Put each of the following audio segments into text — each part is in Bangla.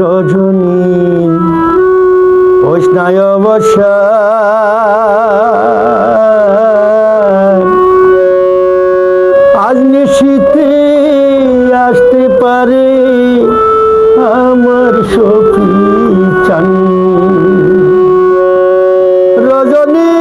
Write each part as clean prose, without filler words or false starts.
রজনী ওষ্ণায় বর্ষা আজ নিশীথে আসতে পারে আমার সখী চান রজনী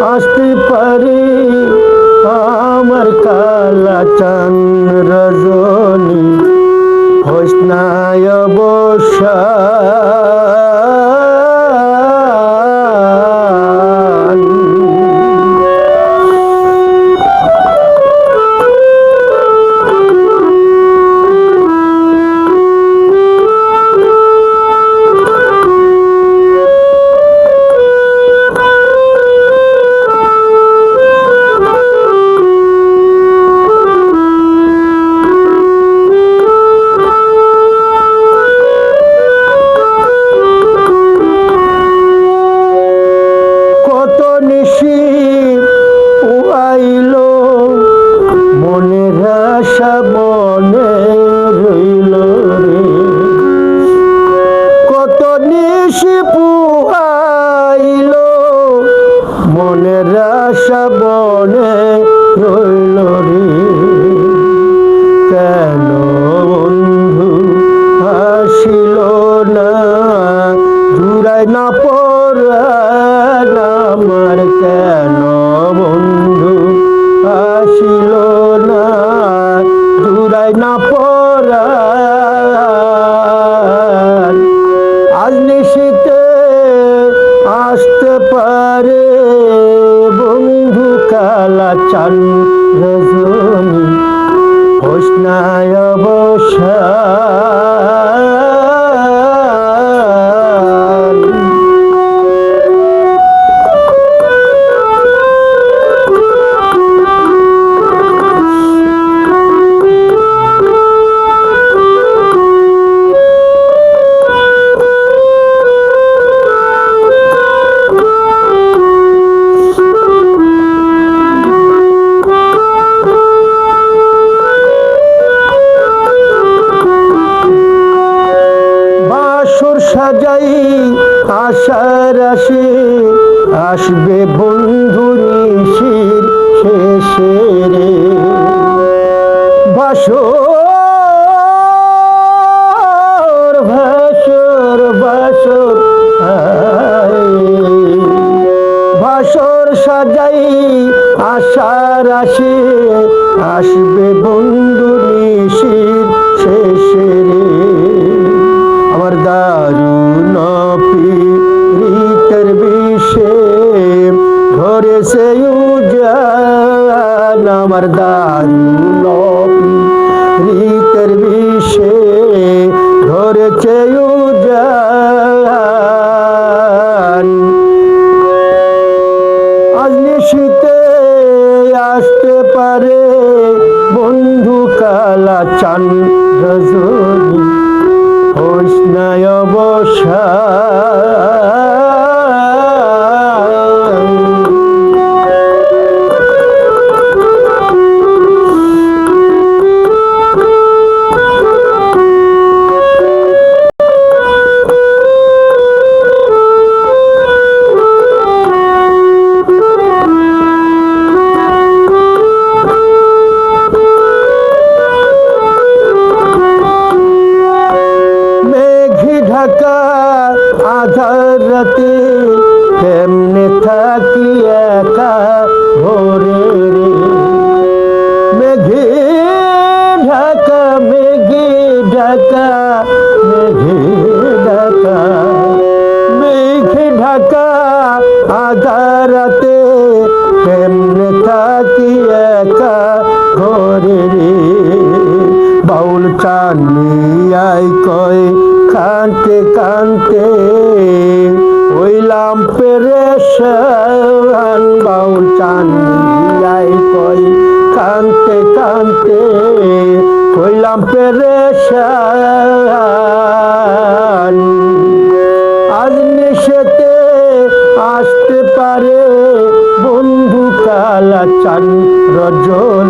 আসতে পারে আমার কালা চান রজনী হোসনায় বর্ষা মনের আশা মনে রইল রে কত নিশি পুহাইল মনের আশা মনে রইল রে কেন বন্ধু আসিল না জুড়ায় না পরাণ আমার কেন বন্ধু আসিল না জুড়ায় না পরাণ আজ নিশীথে আসতে পারে বন্ধু কালা চান রজনী হোসনায় বর্ষা সাজাই আশার আসে আসবে বন্ধু নিশির শেষে রে ভাসর ভাসর ভাসর ভাসর সাজাই আশার আসে আসবে বন্ধু নিশির শেষে রে আমার দারুণ পীড়িতের বিষে ধরেছে উজান আমার দারুণ পীড়িতের বিষে ধরেছে উজান আজ নিশীথে আসতে পারে বন্ধু কালা চান রজনী হোসনায় বর্ষা আধার রাতে কেমনে থাকি একা ভোরে রে মেঘে ঢাকা মেঘে ঢাকা মেঘে ঢাকা মেঘে ঢাকা আধার রাতে কেমনে থাকি একা ভোরে রে বাউল চানিয়াই কয় কানতে কানতে হইলাম পে পেরেশান বাউল চান মিলাই কই কানতে কানতে হইলাম পেরেশান আজ নিশেতে আসতে পারে বন্ধু কালা চান রজল